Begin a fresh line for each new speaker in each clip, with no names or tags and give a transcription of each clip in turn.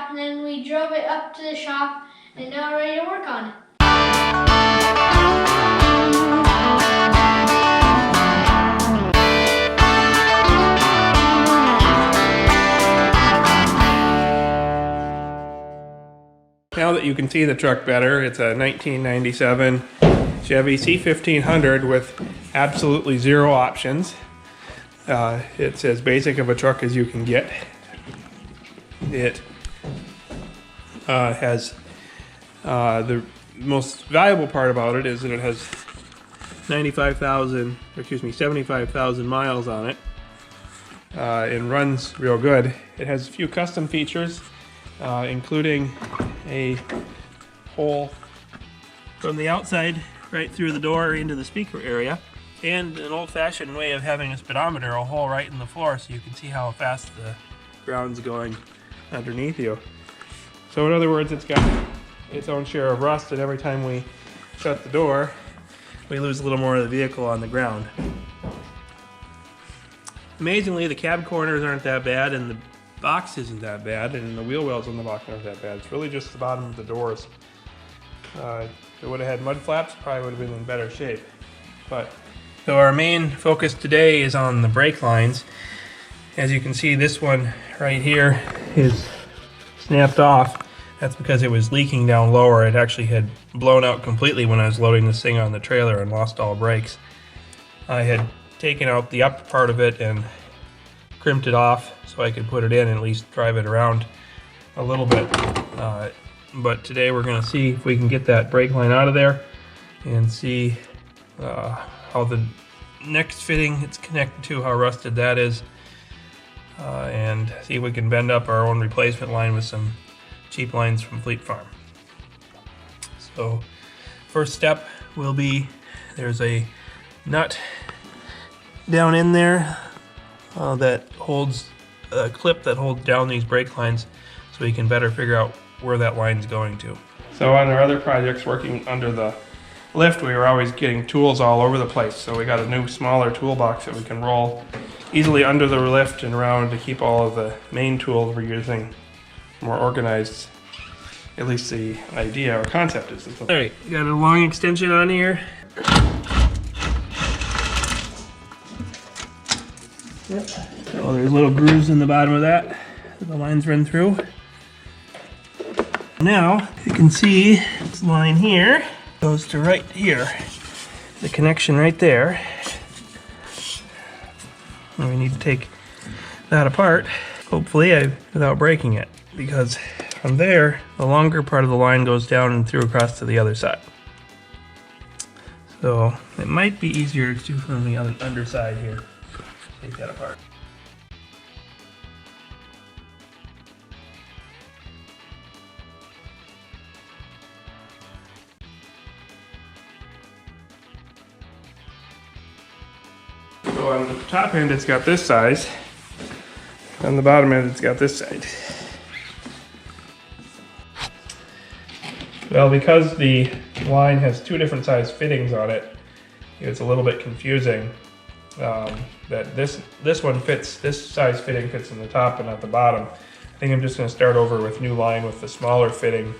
shop, and then we drove it up to the shop, and now we're ready to work on it.
Now that you can see the truck better, it's a 1997 Chevy C1500 with absolutely zero options. It's as basic of a truck as you can get. It has the most valuable part about it is that it has 75,000 miles on it. And runs real good. It has a few custom features, including a hole from the outside right through the door into the speaker area, and an old-fashioned way of having a speedometer, a hole right in the floor so you can see how fast the ground's going underneath you. So in other words, it's got its own share of rust, and every time we shut the door we lose a little more of the vehicle on the ground. Amazingly, the cab corners aren't that bad, and the box isn't that bad, and the wheel wells on the box aren't that bad. It's really just the bottom of the doors. If it would have had mud flaps, probably would have been in better shape. But so our main focus today is on the brake lines. As you can see, this one right here is snapped off. That's because it was leaking down lower. It actually had blown out completely when I was loading this thing on the trailer and lost all brakes. I had taken out the upper part of it and crimped it off so I could put it in and at least drive it around a little bit. But today we're going to see if we can get that brake line out of there and see how the next fitting it's connected to, how rusted that is, and see if we can bend up our own replacement line with some cheap lines from Fleet Farm. So first step will be, there's a nut down in there that holds a clip that holds down these brake lines so we can better figure out where that line's going to. So on our other projects working under the lift, we were always getting tools all over the place. So we got a new smaller toolbox that we can roll easily under the lift and around to keep all of the main tools we're using more organized. At least the idea or concept is. All right, got a long extension on here. Yep. So there's little grooves in the bottom of that the lines run through. Now you can see this line here goes to right here. The connection right there. And we need to take that apart, hopefully without breaking it, because from there the longer part of the line goes down and through across to the other side. So it might be easier to do from the other underside here. Take that apart. So on the top end it's got this size, on the bottom end it's got this side. Well, because the line has two different size fittings on it, it's a little bit confusing. That this one fits, this size fitting fits in the top and not the bottom. I think I'm just going to start over with new line with the smaller fitting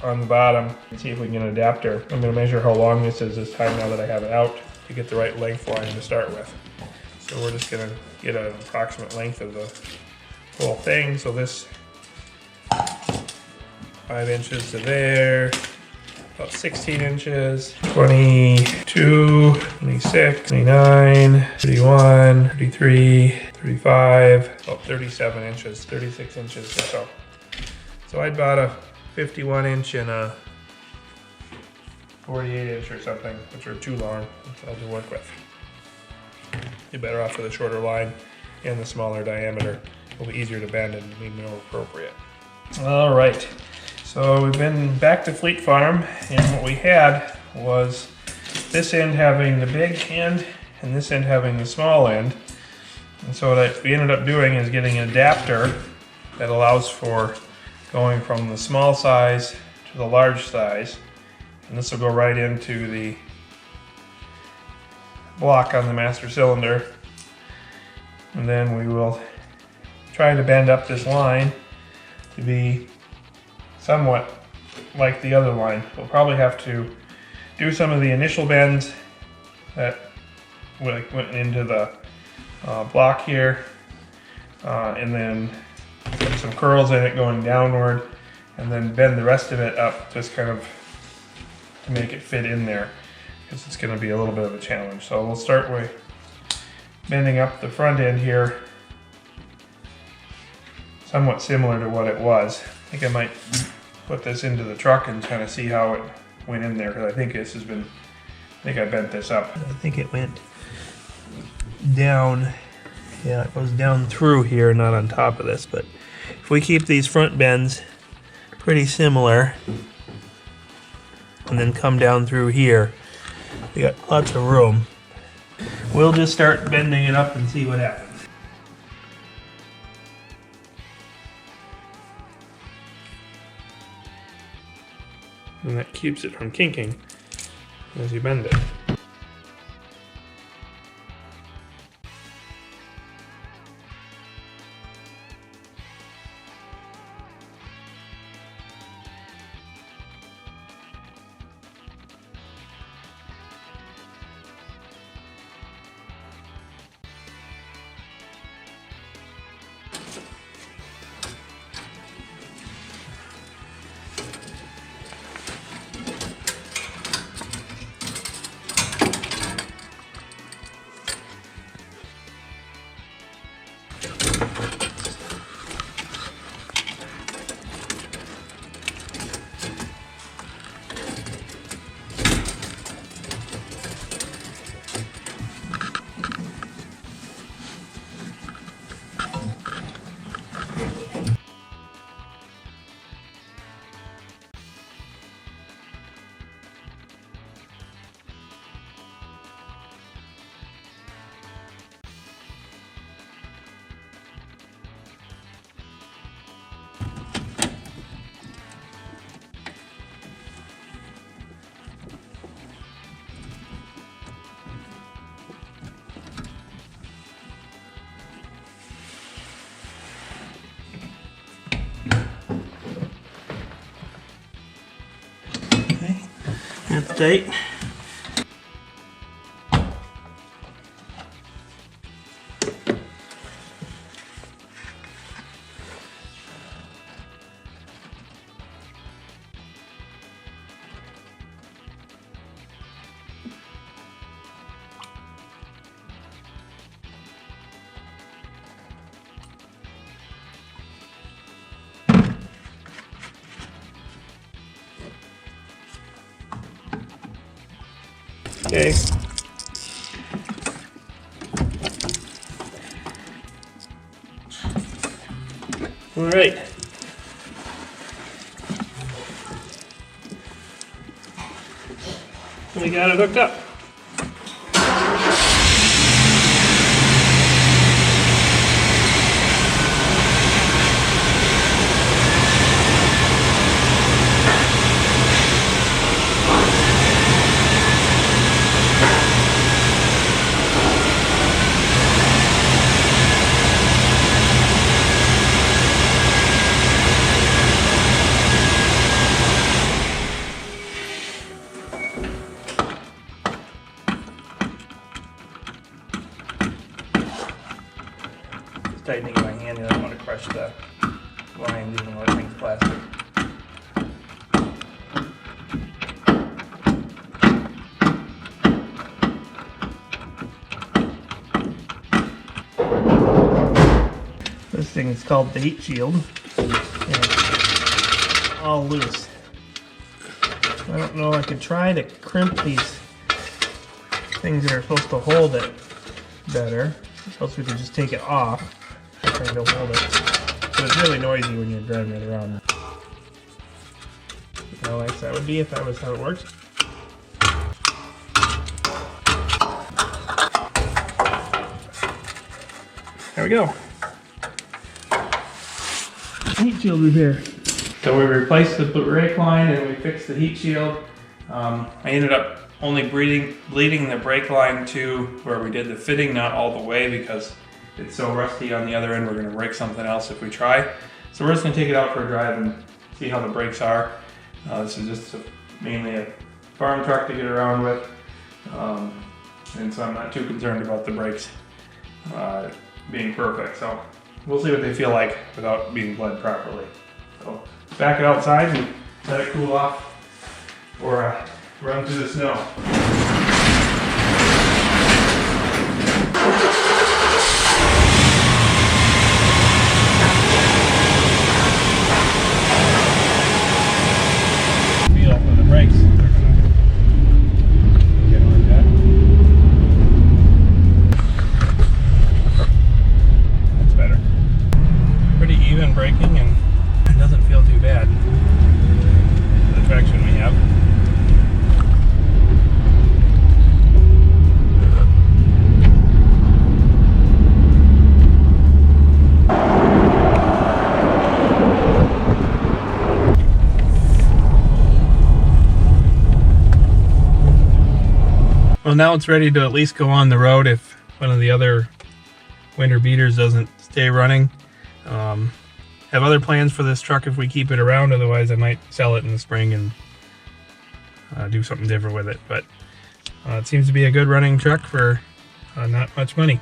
on the bottom and see if we can get an adapter. I'm going to measure how long this is this time now that I have it out to get the right length line to start with. So we're just going to get an approximate length of the whole thing. So this 5 inches to there. About 16 inches, 22, 26, 29, 31, 33, 35, about 37 inches, 36 inches or so. So I bought a 51 inch and a 48 inch or something, which are too long to work with. You're better off with a shorter line and the smaller diameter. It'll be easier to bend and be more appropriate. All right. So we've been back to Fleet Farm, and what we had was this end having the big end and this end having the small end. And so what we ended up doing is getting an adapter that allows for going from the small size to the large size. And this will go right into the block on the master cylinder. And then we will try to bend up this line to be somewhat like the other line. We'll probably have to do some of the initial bends that went into the block here, and then put some curls in it going downward, and then bend the rest of it up just kind of to make it fit in there, because it's going to be a little bit of a challenge. So we'll start with bending up the front end here, somewhat similar to what it was. I think I might put this into the truck and kind of see how it went in there, because I think this has been, I think I bent this up. I think it went down, yeah, it goes down through here, not on top of this, but if we keep these front bends pretty similar and then come down through here, we got lots of room. We'll just start bending it up and see what happens. And that keeps it from kinking as you bend it. That's tight. Okay. All right. We got it hooked up. Tightening my hand, and I don't want to crush the lines even though everything's plastic. This thing is called the heat shield, and it's all loose. I don't know, I could try to crimp these things that are supposed to hold it better, else we could just take it off. Trying to hold it, but it's really noisy when you're driving it around. How nice that would be if that was how it works. There we go. Heat shield repair. So we replaced the brake line and we fixed the heat shield. I ended up only bleeding the brake line to where we did the fitting, not all the way, because it's so rusty on the other end, we're going to break something else if we try. So we're just going to take it out for a drive and see how the brakes are. This is just mainly a farm truck to get around with, and so I'm not too concerned about the brakes being perfect. So we'll see what they feel like without being bled properly. So back it outside and let it cool off, or run through the snow. Feel for the brakes. They're gonna get like that. That's better. Pretty even braking, and it doesn't feel too bad. The traction we have. Well, now it's ready to at least go on the road if one of the other winter beaters doesn't stay running. Have other plans for this truck if we keep it around, otherwise I might sell it in the spring and do something different with it. But it seems to be a good running truck for not much money.